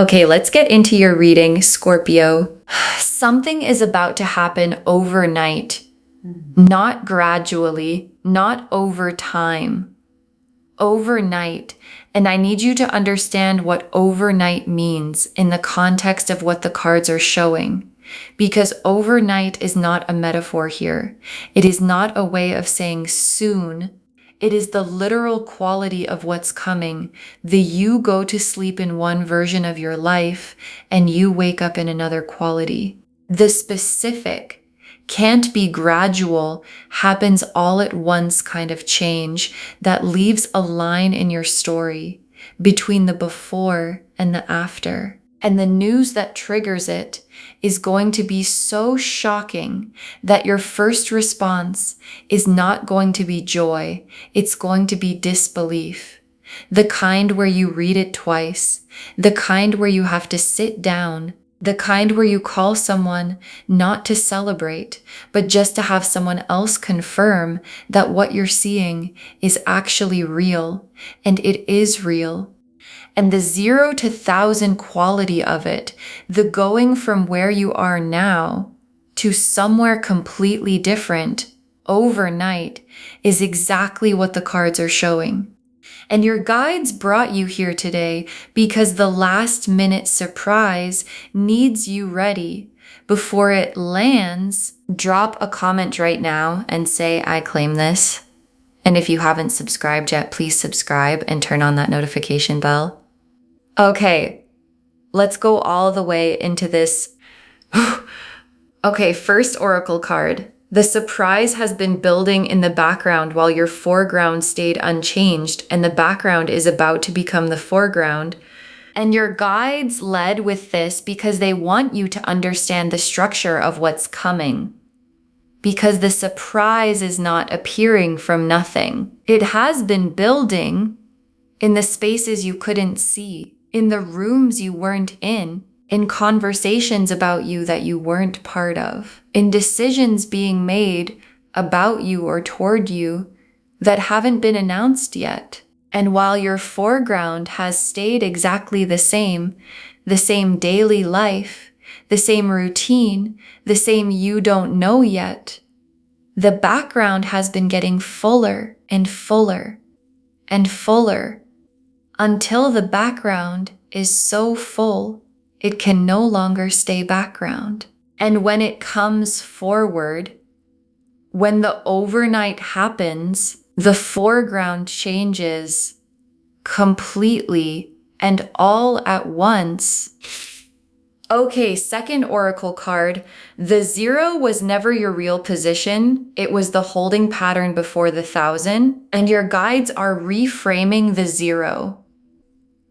Okay, let's get into your reading, Scorpio. Something is about to happen overnight, not gradually, not over time. Overnight. And I need you to understand what overnight means in the context of what the cards are showing. Because overnight is not a metaphor here. It is not a way of saying soon. It is the literal quality of what's coming. You go to sleep in one version of your life and you wake up in another quality. The specific can't be gradual, happens all at once kind of change that leaves a line in your story between the before and the after. And the news that triggers it is going to be so shocking that your first response is not going to be joy. It's going to be disbelief. The kind where you read it twice, the kind where you have to sit down, the kind where you call someone not to celebrate, but just to have someone else confirm that what you're seeing is actually real, and it is real. And the 0 to 1,000 quality of it, the going from where you are now to somewhere completely different overnight, is exactly what the cards are showing. And your guides brought you here today because the last minute surprise needs you ready. Before it lands, drop a comment right now and say, I claim this. And if you haven't subscribed yet, please subscribe and turn on that notification bell. Okay, let's go all the way into this. Okay, first oracle card. The surprise has been building in the background while your foreground stayed unchanged, and the background is about to become the foreground. And your guides led with this because they want you to understand the structure of what's coming. Because the surprise is not appearing from nothing. It has been building in the spaces you couldn't see, in the rooms you weren't in conversations about you that you weren't part of, in decisions being made about you or toward you that haven't been announced yet. And while your foreground has stayed exactly the same daily life, the same routine, the same you don't know yet, the background has been getting fuller and fuller and fuller until the background is so full it can no longer stay background. And when it comes forward, when the overnight happens, the foreground changes completely and all at once. Okay, second oracle card. The 0 was never your real position. It was the holding pattern before the 1,000. And your guides are reframing the 0.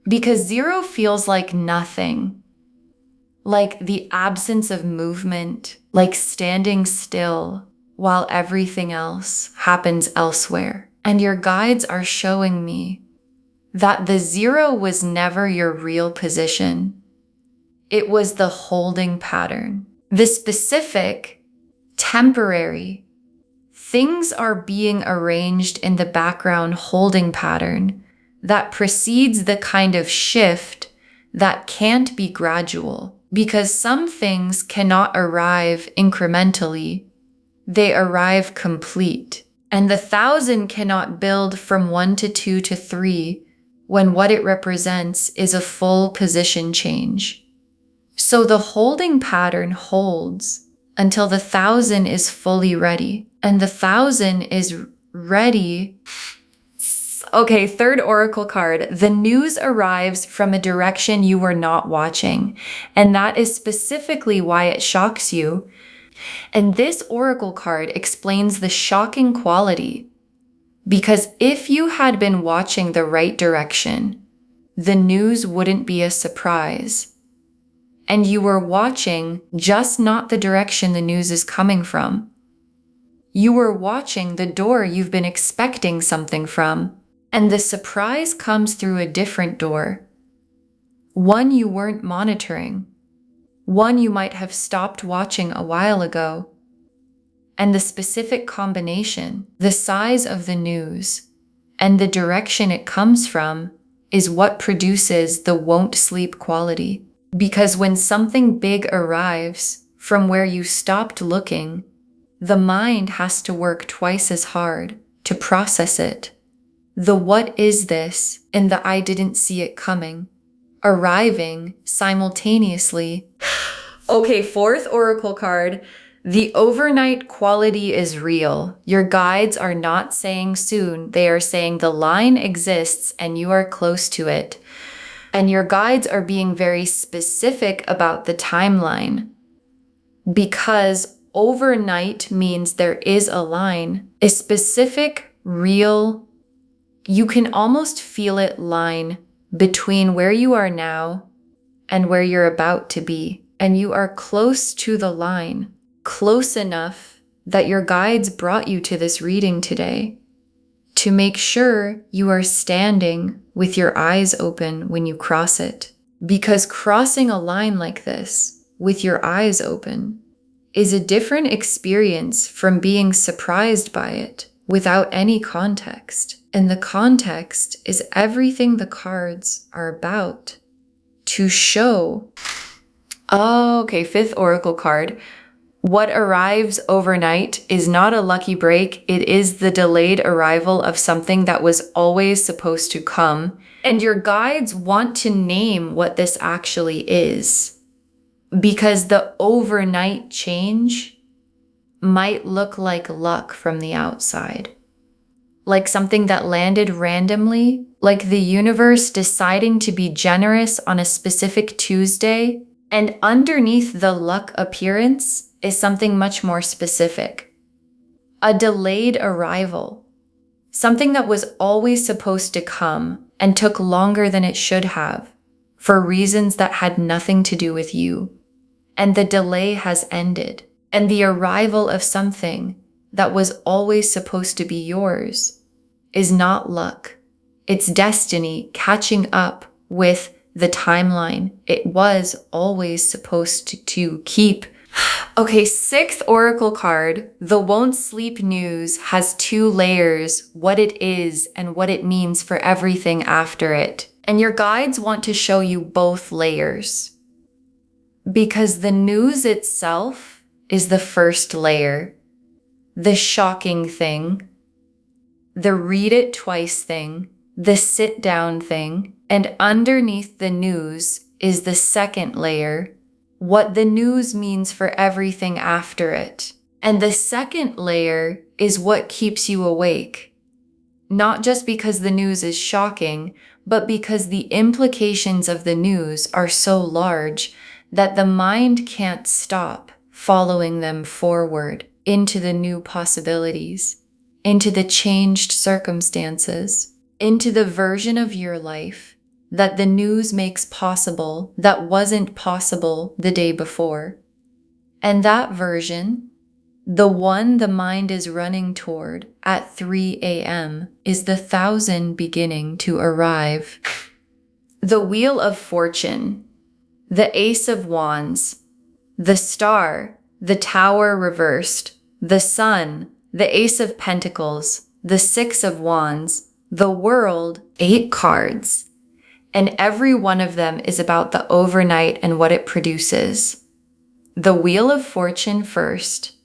Because 0 feels like nothing. Like the absence of movement, like standing still while everything else happens elsewhere. And your guides are showing me that the 0 was never your real position. It was the holding pattern. The specific, temporary, things are being arranged in the background holding pattern that precedes the kind of shift that can't be gradual. Because some things cannot arrive incrementally, they arrive complete. And the 1,000 cannot build from 1 to 2 to 3 when what it represents is a full position change. So the holding pattern holds until the 1,000 is fully ready. And the 1,000 is ready. Okay, third oracle card. The news arrives from a direction you were not watching, and that is specifically why it shocks you. And this oracle card explains the shocking quality, because if you had been watching the right direction, the news wouldn't be a surprise. And you were watching just not the direction the news is coming from. You were watching the door you've been expecting something from. And the surprise comes through a different door. One you weren't monitoring. One you might have stopped watching a while ago. And the specific combination, the size of the news, and the direction it comes from is what produces the won't sleep quality. Because when something big arrives from where you stopped looking, the mind has to work twice as hard to process it. The what is this and the I didn't see it coming, arriving simultaneously. Okay, fourth oracle card. The overnight quality is real. Your guides are not saying soon. They are saying the line exists and you are close to it. And your guides are being very specific about the timeline, because overnight means there is a line, a specific, real, you can almost feel it line between where you are now and where you're about to be. And you are close to the line, close enough that your guides brought you to this reading today to make sure you are standing with your eyes open when you cross it. Because crossing a line like this with your eyes open is a different experience from being surprised by it without any context. And the context is everything the cards are about to show. Oh, okay, fifth oracle card. What arrives overnight is not a lucky break. It is the delayed arrival of something that was always supposed to come. And your guides want to name what this actually is, because the overnight change might look like luck from the outside. Like something that landed randomly, like the universe deciding to be generous on a specific Tuesday, and underneath the luck appearance is something much more specific. A delayed arrival. Something that was always supposed to come and took longer than it should have for reasons that had nothing to do with you. And the delay has ended. And the arrival of something that was always supposed to be yours is not luck. It's destiny catching up with the timeline it was always supposed to keep. Okay, sixth oracle card. The won't sleep news has two layers, what it is and what it means for everything after it. And your guides want to show you both layers, because the news itself is the first layer, the shocking thing, the read it twice thing, the sit down thing, and underneath the news is the second layer, what the news means for everything after it. And the second layer is what keeps you awake. Not just because the news is shocking, but because the implications of the news are so large that the mind can't stop following them forward into the new possibilities, into the changed circumstances, into the version of your life that the news makes possible that wasn't possible the day before. And that version, the one the mind is running toward at 3 a.m., is the 1,000 beginning to arrive. The Wheel of Fortune, the Ace of Wands, the Star, the Tower reversed, the Sun, the Ace of Pentacles, the Six of Wands, the World, 8 cards. And every one of them is about the overnight and what it produces. The Wheel of Fortune first.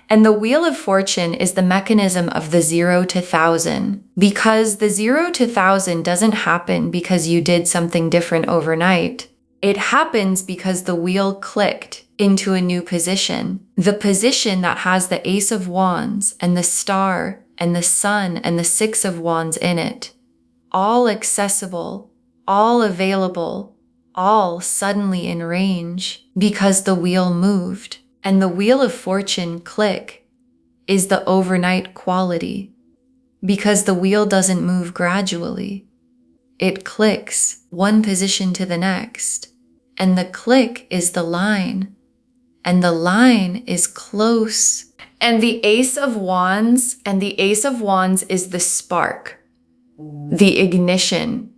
And the Wheel of Fortune is the mechanism of the 0 to 1,000, because the 0 to 1,000 doesn't happen because you did something different overnight. It happens because the wheel clicked into a new position. The position that has the Ace of Wands and the Star and the Sun and the Six of Wands in it. All accessible, all available, all suddenly in range because the wheel moved. And the Wheel of Fortune click is the overnight quality, because the wheel doesn't move gradually. It clicks one position to the next, and the click is the line, and the line is close. And the Ace of Wands, is the spark, the ignition,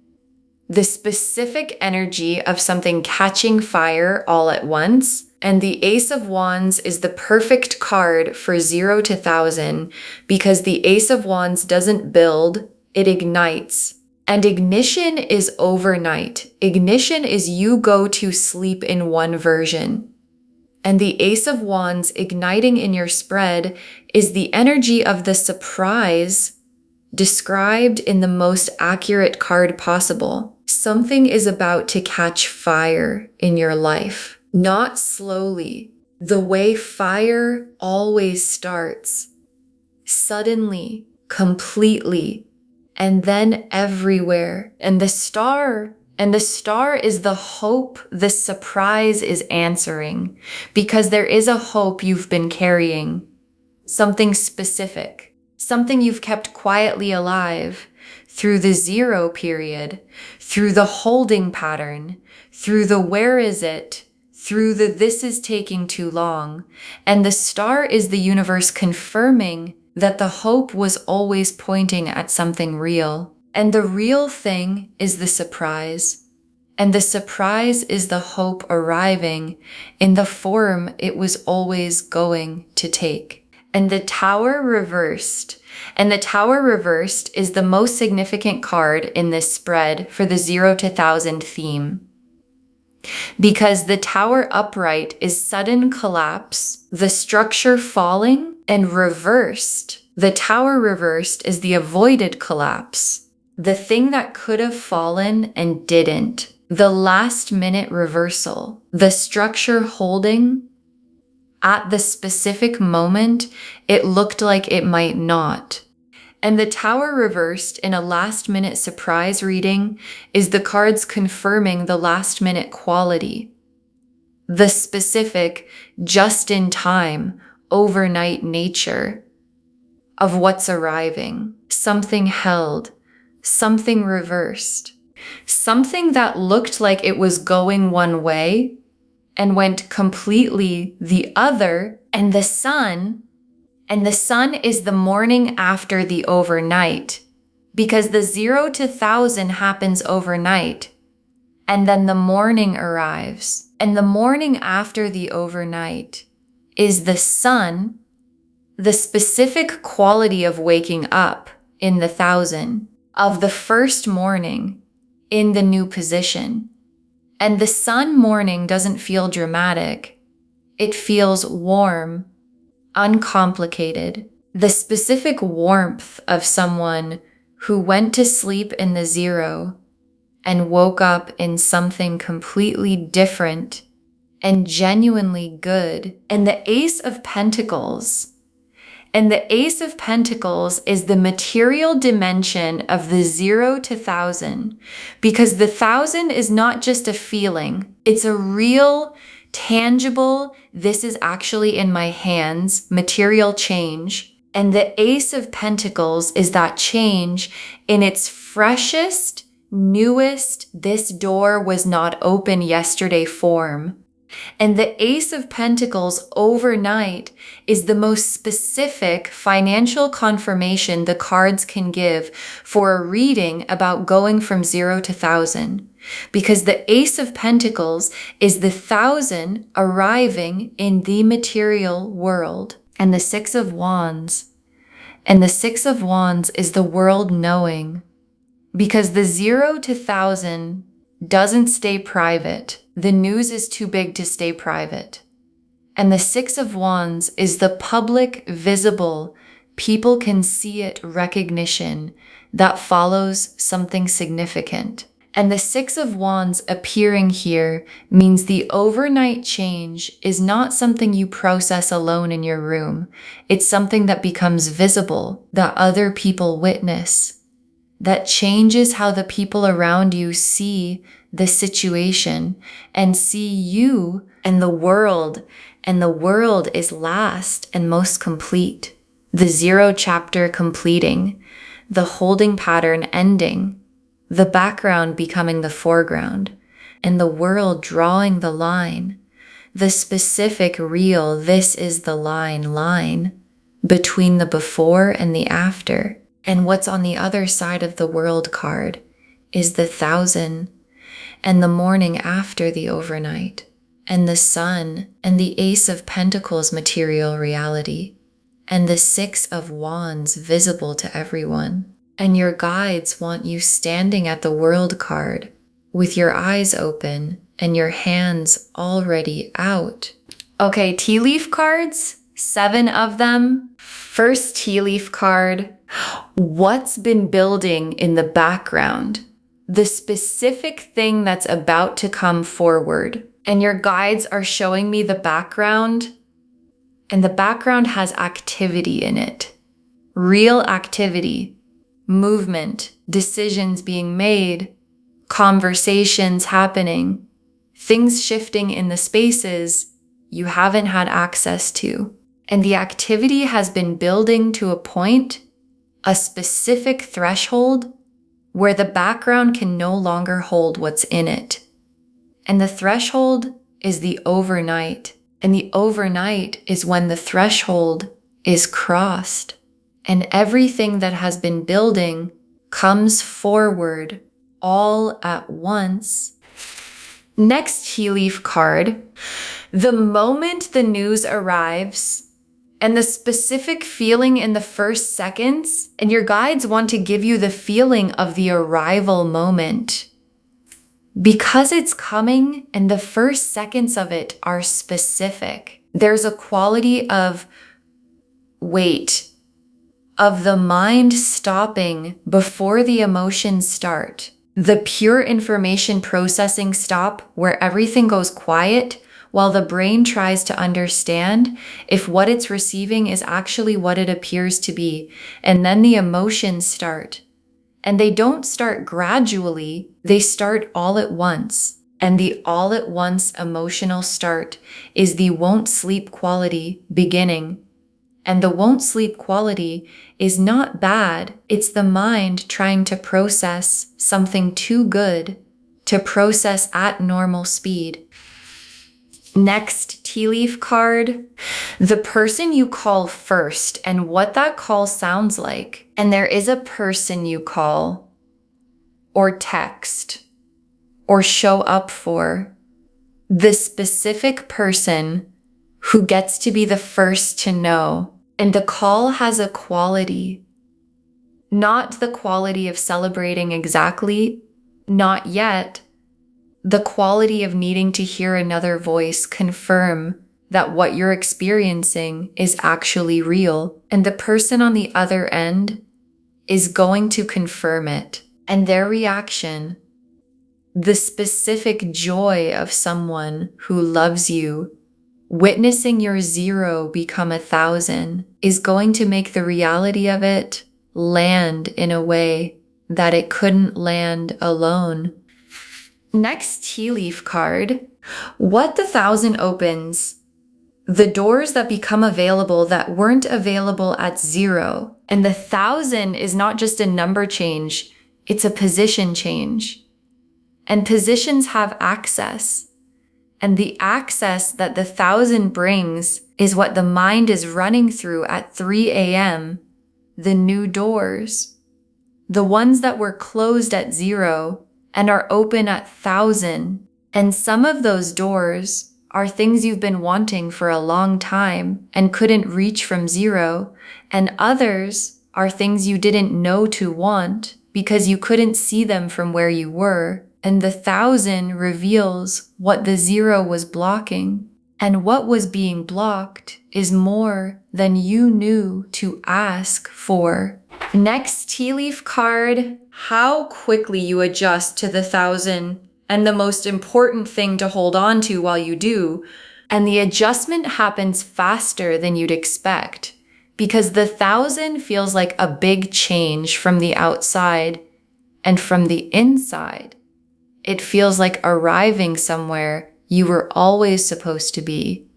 the specific energy of something catching fire all at once. And the Ace of Wands is the perfect card for 0 to 1,000, because the Ace of Wands doesn't build, it ignites. And ignition is overnight. Ignition is you go to sleep in one version. And the Ace of Wands igniting in your spread is the energy of the surprise described in the most accurate card possible. Something is about to catch fire in your life, not slowly, the way fire always starts, suddenly, completely, and then everywhere. And the star is the hope the surprise is answering, because there is a hope you've been carrying, something specific, something you've kept quietly alive through the 0 period, through the holding pattern, through the where is it, through the this is taking too long. And the star is the universe confirming that the hope was always pointing at something real. And the real thing is the surprise. And the surprise is the hope arriving in the form it was always going to take. And the Tower reversed. And the Tower reversed is the most significant card in this spread for the 0 to 1000 theme. Because the Tower upright is sudden collapse, the structure falling, and reversed. The Tower reversed is the avoided collapse, the thing that could have fallen and didn't, the last minute reversal, the structure holding. At the specific moment, it looked like it might not. And the Tower reversed in a last-minute surprise reading is the cards confirming the last-minute quality, the specific, just-in-time, overnight nature of what's arriving. Something held, something reversed, something that looked like it was going one way and went completely the other. And the sun is the morning after the overnight, because the 0 to 1000 happens overnight, and then the morning arrives. And the morning after the overnight is the sun, the specific quality of waking up in the 1000, of the first morning in the new position. And the sun morning doesn't feel dramatic. It feels warm, uncomplicated, the specific warmth of someone who went to sleep in the 0 and woke up in something completely different and genuinely good. And the Ace of Pentacles. And the Ace of Pentacles is the material dimension of the 0 to 1000, because the 1000 is not just a feeling. It's a real, tangible, this is actually in my hands, material change. And the Ace of Pentacles is that change in its freshest, newest, this door was not open yesterday form. And the Ace of Pentacles overnight is the most specific financial confirmation the cards can give for a reading about going from 0 to 1000. Because the Ace of Pentacles is the 1000 arriving in the material world. And the 6 of Wands. And the 6 of Wands is the world knowing. Because the 0 to 1000 doesn't stay private. The news is too big to stay private. And the 6 of Wands is the public, visible, people can see it recognition that follows something significant. And the 6 of Wands appearing here means the overnight change is not something you process alone in your room. It's something that becomes visible, that other people witness, that changes how the people around you see the situation and see you and the world is last and most complete. The 0 chapter completing, the holding pattern ending, the background becoming the foreground, and the world drawing the line, the specific real, this is the line between the before and the after. And what's on the other side of the world card is the 1000 and the morning after the overnight, and the sun and the Ace of Pentacles material reality, and the 6 of Wands visible to everyone. And your guides want you standing at the World card with your eyes open and your hands already out. Okay, tea leaf cards, 7 of them. First tea leaf card, what's been building in the background? The specific thing that's about to come forward. And your guides are showing me the background, and the background has activity in it. Real activity, movement, decisions being made, conversations happening, things shifting in the spaces you haven't had access to. And the activity has been building to a point, a specific threshold, where the background can no longer hold what's in it. And the threshold is the overnight. And the overnight is when the threshold is crossed. And everything that has been building comes forward all at once. Next tea leaf card, the moment the news arrives, and the specific feeling in the first seconds, and your guides want to give you the feeling of the arrival moment. Because it's coming and the first seconds of it are specific, there's a quality of wait, of the mind stopping before the emotions start. The pure information processing stop where everything goes quiet while the brain tries to understand if what it's receiving is actually what it appears to be. And then the emotions start. And they don't start gradually, they start all at once. And the all at once emotional start is the won't sleep quality beginning. And the won't sleep quality is not bad. It's the mind trying to process something too good to process at normal speed. Next tea leaf card, the person you call first and what that call sounds like. And there is a person you call or text or show up for. The specific person who gets to be the first to know. And the call has a quality, not the quality of celebrating exactly, not yet, the quality of needing to hear another voice confirm that what you're experiencing is actually real. And the person on the other end is going to confirm it. And their reaction, the specific joy of someone who loves you, witnessing your 0 become 1,000 is going to make the reality of it land in a way that it couldn't land alone. Next tea leaf card, what the 1,000 opens, the doors that become available that weren't available at 0. And the 1,000 is not just a number change, it's a position change. And positions have access. And the access that the 1,000 brings is what the mind is running through at 3 a.m. The new doors. The ones that were closed at 0 and are open at 1,000. And some of those doors are things you've been wanting for a long time and couldn't reach from 0. And others are things you didn't know to want because you couldn't see them from where you were. And the 1,000 reveals what the 0 was blocking. And what was being blocked is more than you knew to ask for. Next tea leaf card, how quickly you adjust to the 1,000 and the most important thing to hold on to while you do. And the adjustment happens faster than you'd expect because the 1,000 feels like a big change from the outside and from the inside. It feels like arriving somewhere you were always supposed to be.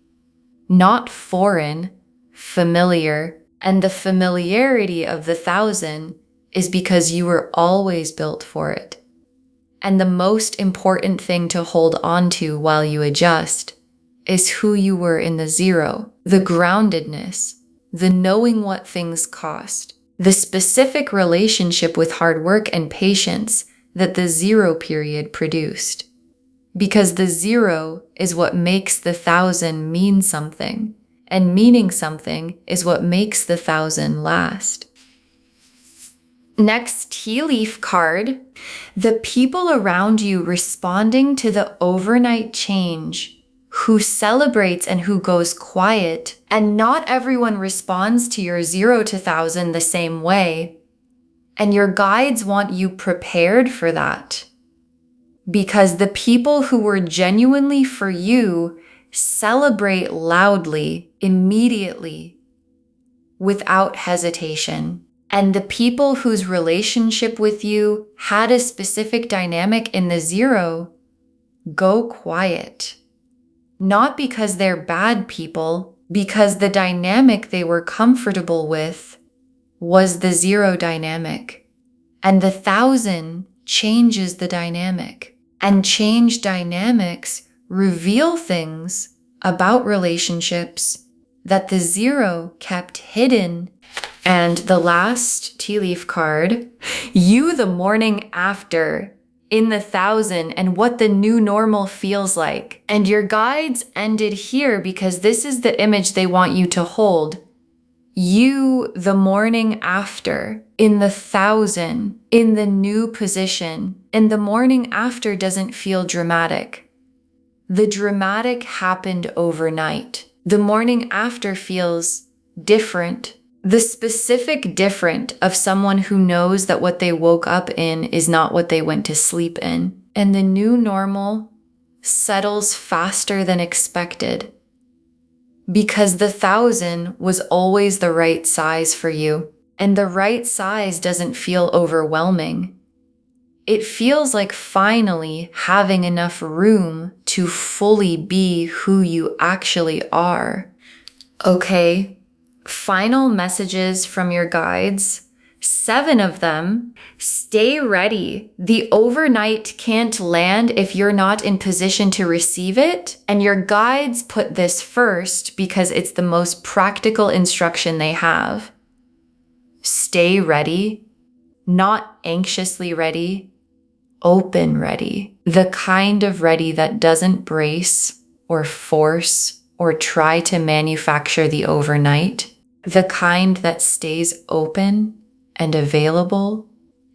Not foreign, familiar. And the familiarity of the 1,000 is because you were always built for it. And the most important thing to hold on to while you adjust is who you were in the 0, the groundedness, the knowing what things cost, the specific relationship with hard work and patience that the 0 period produced. Because the 0 is what makes the 1,000 mean something, and meaning something is what makes the 1,000 last. Next tea leaf card, the people around you responding to the overnight change, who celebrates and who goes quiet. And not everyone responds to your 0 to 1,000 the same way. And your guides want you prepared for that. Because the people who were genuinely for you celebrate loudly, immediately, without hesitation. And the people whose relationship with you had a specific dynamic in the 0 go quiet. Not because they're bad people, because the dynamic they were comfortable with was the 0 dynamic. And the 1,000 changes the dynamic. And changed dynamics reveal things about relationships that the 0 kept hidden. And the last tea leaf card, you the morning after, in the 1,000 and what the new normal feels like. And your guides ended here because this is the image they want you to hold. You the morning after, in the 1,000, in the new position. And the morning after doesn't feel dramatic. The dramatic happened overnight. The morning after feels different. The specific different of someone who knows that what they woke up in is not what they went to sleep in. And the new normal settles faster than expected. Because the 1,000 was always the right size for you. And the right size doesn't feel overwhelming. It feels like finally having enough room to fully be who you actually are. Okay, final messages from your guides. 7 of them. Stay ready. The overnight can't land if you're not in position to receive it. And your guides put this first because it's the most practical instruction they have. Stay ready, not anxiously ready, open ready. The kind of ready that doesn't brace or force or try to manufacture the overnight. The kind that stays open and available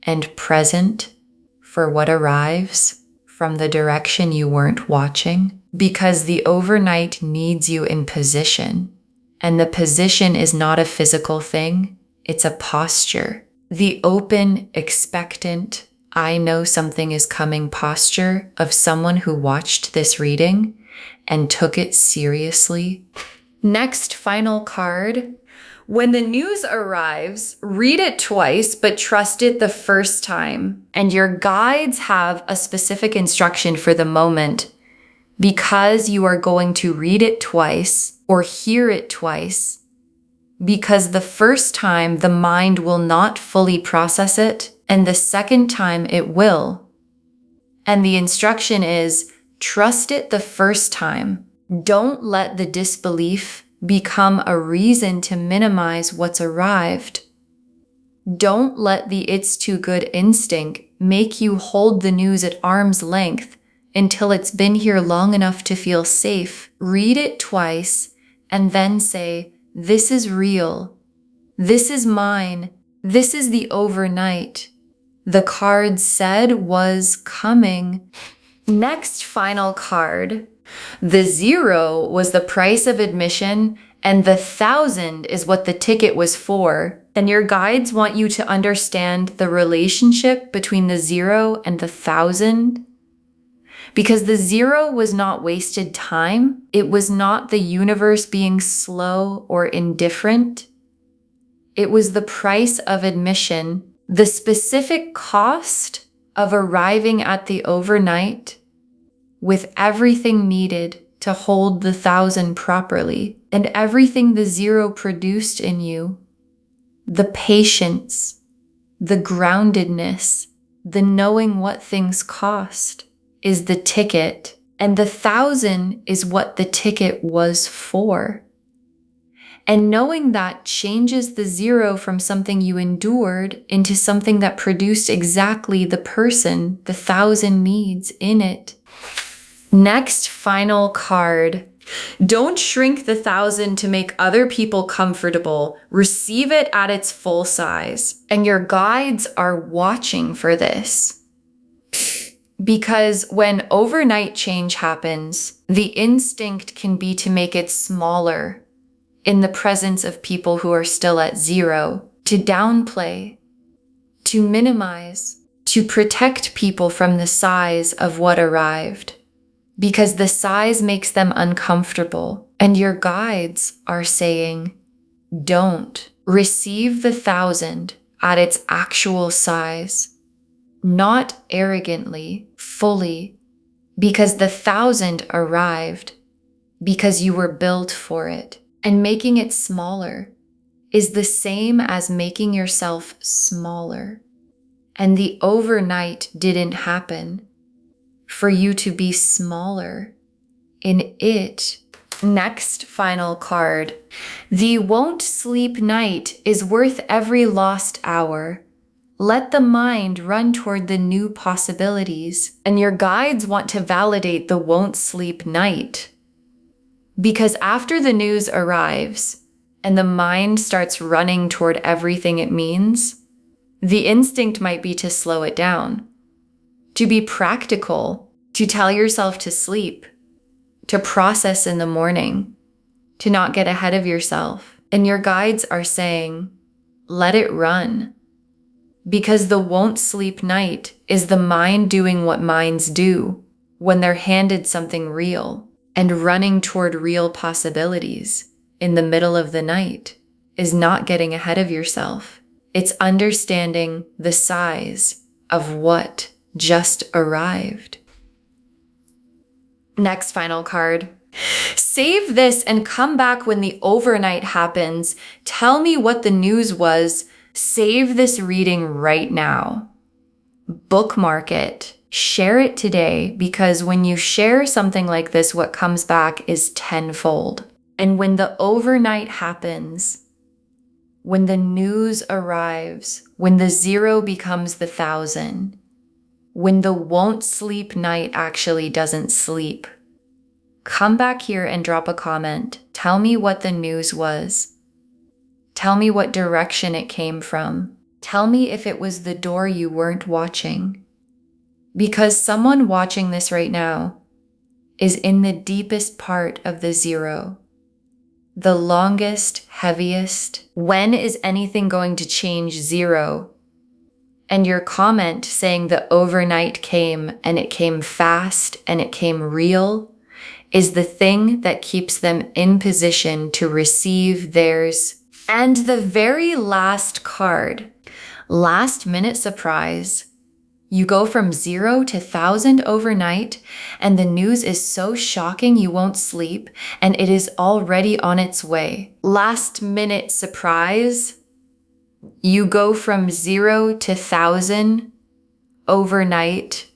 and present for what arrives from the direction you weren't watching. Because the overnight needs you in position. And the position is not a physical thing. It's a posture. The open, expectant, I know something is coming posture of someone who watched this reading and took it seriously. Next final card. When the news arrives, read it twice, but trust it the first time. And your guides have a specific instruction for the moment because you are going to read it twice or hear it twice. Because the first time the mind will not fully process it, and the second time it will. And the instruction is, trust it the first time. Don't let the disbelief become a reason to minimize what's arrived. Don't let the it's too good instinct make you hold the news at arm's length until it's been here long enough to feel safe. Read it twice and then say, this is real. This is mine. This is the overnight. The card said was coming. Next final card. The 0 was the price of admission and the 1,000 is what the ticket was for. And your guides want you to understand the relationship between the 0 and the 1,000. Because the 0 was not wasted time. It was not the universe being slow or indifferent. It was the price of admission, the specific cost of arriving at the overnight with everything needed to hold the 1,000 properly and everything the 0 produced in you. The patience, the groundedness, the knowing what things cost. Is the ticket, and the 1,000 is what the ticket was for. And knowing that changes the 0 from something you endured into something that produced exactly the person the 1,000 needs in it. Next, final card. Don't shrink the 1,000 to make other people comfortable. Receive it at its full size. And your guides are watching for this. Because when overnight change happens, the instinct can be to make it smaller in the presence of people who are still at 0, to downplay, to minimize, to protect people from the size of what arrived. Because the size makes them uncomfortable. And your guides are saying, don't. Receive the 1,000 at its actual size. Not arrogantly, fully, because the 1,000 arrived because you were built for it. And making it smaller is the same as making yourself smaller. And the overnight didn't happen for you to be smaller in it. Next, final card. The won't sleep night is worth every lost hour. Let the mind run toward the new possibilities. And your guides want to validate the won't sleep night. Because after the news arrives and the mind starts running toward everything it means, the instinct might be to slow it down, to be practical, to tell yourself to sleep, to process in the morning, to not get ahead of yourself. And your guides are saying, let it run. Because the won't sleep night is the mind doing what minds do when they're handed something real, and running toward real possibilities in the middle of the night is not getting ahead of yourself. It's understanding the size of what just arrived. Next final card. Save this and come back when the overnight happens. Tell me what the news was. Save this reading right now. Bookmark it. Share it today, because when you share something like this, what comes back is tenfold. And when the overnight happens, when the news arrives, when the 0 becomes the 1,000, when the won't sleep night actually doesn't sleep, come back here and drop a comment. Tell me what the news was. Tell me what direction it came from. Tell me if it was the door you weren't watching. Because someone watching this right now is in the deepest part of the 0. The longest, heaviest. When is anything going to change 0? And your comment saying the overnight came and it came fast and it came real is the thing that keeps them in position to receive theirs. And the very last card, last minute surprise. You go from 0 to 1,000 overnight, and the news is so shocking you won't sleep, and it is already on its way. Last minute surprise. You go from 0 to 1,000 overnight,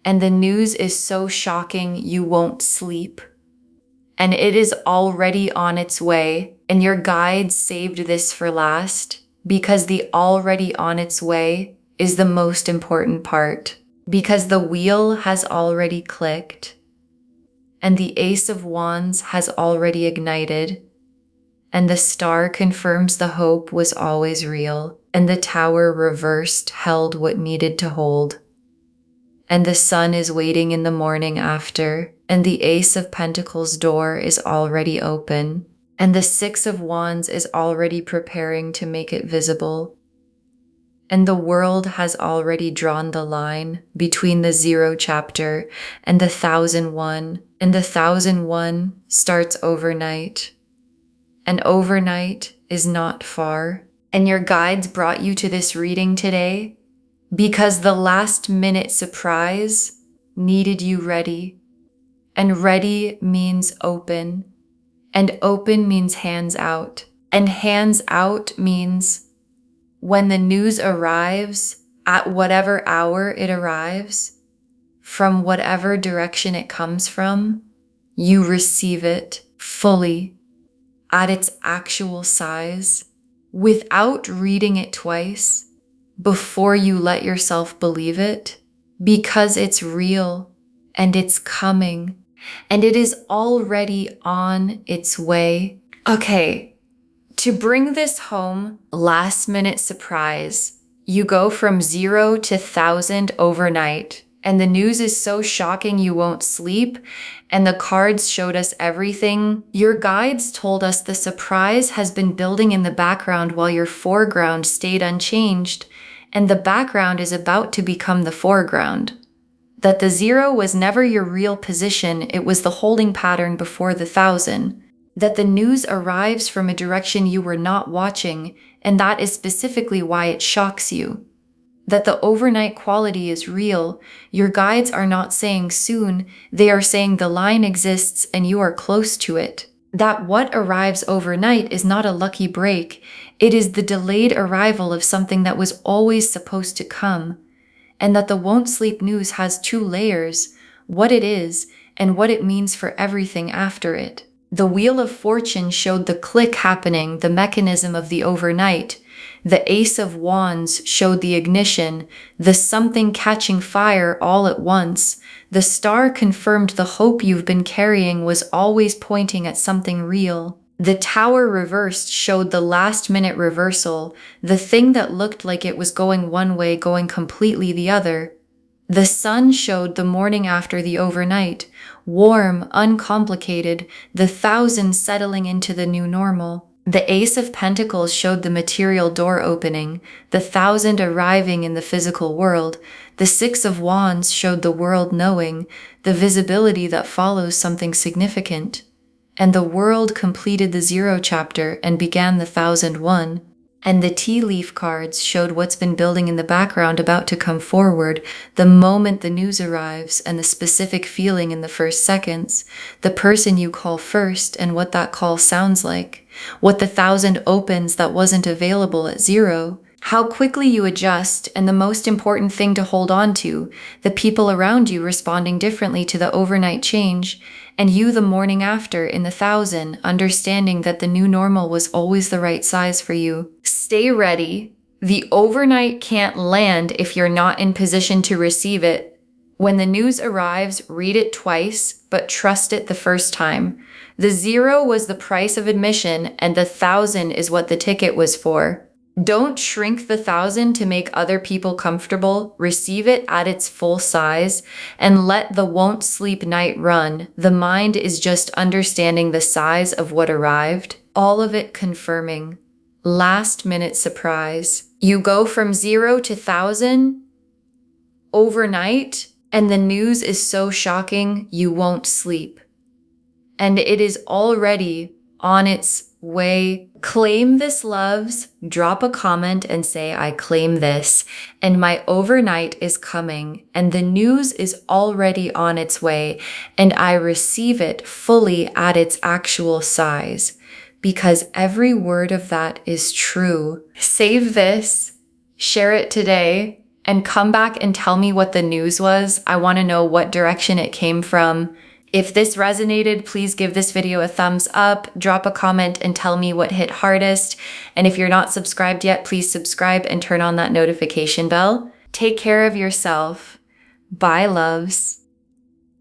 and the news is so shocking you won't sleep. And it is already on its way, and your guides saved this for last, because the already on its way is the most important part, because the wheel has already clicked, and the Ace of Wands has already ignited, and the star confirms the hope was always real, and the Tower reversed held what needed to hold, and the sun is waiting in the morning after, and the Ace of Pentacles door is already open, and the Six of Wands is already preparing to make it visible. And the world has already drawn the line between the 0 chapter and the 1,001. And the 1,001 starts overnight. And overnight is not far. And your guides brought you to this reading today because the last minute surprise needed you ready. And ready means open. And open means hands out. And hands out means when the news arrives, at whatever hour it arrives, from whatever direction it comes from, you receive it fully, at its actual size, without reading it twice, before you let yourself believe it, because it's real, and it's coming, and it is already on its way. Okay, to bring this home, last minute surprise. You go from 0 to 1,000 overnight, and the news is so shocking you won't sleep, and the cards showed us everything. Your guides told us the surprise has been building in the background while your foreground stayed unchanged, and the background is about to become the foreground. That the 0 was never your real position, it was the holding pattern before the 1,000. That the news arrives from a direction you were not watching, and that is specifically why it shocks you. That the overnight quality is real. Your guides are not saying soon, they are saying the line exists and you are close to it. That what arrives overnight is not a lucky break, it is the delayed arrival of something that was always supposed to come. And that the won't sleep news has 2 layers, what it is and what it means for everything after it. The Wheel of Fortune showed the click happening, the mechanism of the overnight. The Ace of Wands showed the ignition, the something catching fire all at once. The Star confirmed the hope you've been carrying was always pointing at something real. The Tower reversed showed the last-minute reversal, the thing that looked like it was going one way going completely the other. The Sun showed the morning after the overnight, warm, uncomplicated, the 1,000 settling into the new normal. The Ace of Pentacles showed the material door opening, the 1,000 arriving in the physical world. The 6 of Wands showed the world knowing, the visibility that follows something significant. And the world completed the 0 chapter and began the 1,001. And the tea leaf cards showed what's been building in the background about to come forward, the moment the news arrives and the specific feeling in the first seconds, the person you call first and what that call sounds like, what the 1,000 opens that wasn't available at 0, how quickly you adjust, and the most important thing to hold on to, the people around you responding differently to the overnight change, and you the morning after in the 1,000, understanding that the new normal was always the right size for you. Stay ready. The overnight can't land if you're not in position to receive it. When the news arrives, read it twice, but trust it the first time. The 0 was the price of admission, and the 1,000 is what the ticket was for. Don't shrink the 1,000 to make other people comfortable. Receive it at its full size and let the won't sleep night run. The mind is just understanding the size of what arrived, all of it confirming. Last minute surprise. You go from 0 to 1,000 overnight, and the news is so shocking you won't sleep. And it is already on its way. Claim this, loves. Drop a comment and say, I claim this, and my overnight is coming, and the news is already on its way, and I receive it fully at its actual size, because every word of that is true. Save this, share it today, and come back and tell me what the news was. I want to know what direction it came from. If this resonated, please give this video a thumbs up, drop a comment and tell me what hit hardest. And if you're not subscribed yet, please subscribe and turn on that notification bell. Take care of yourself. Bye, loves.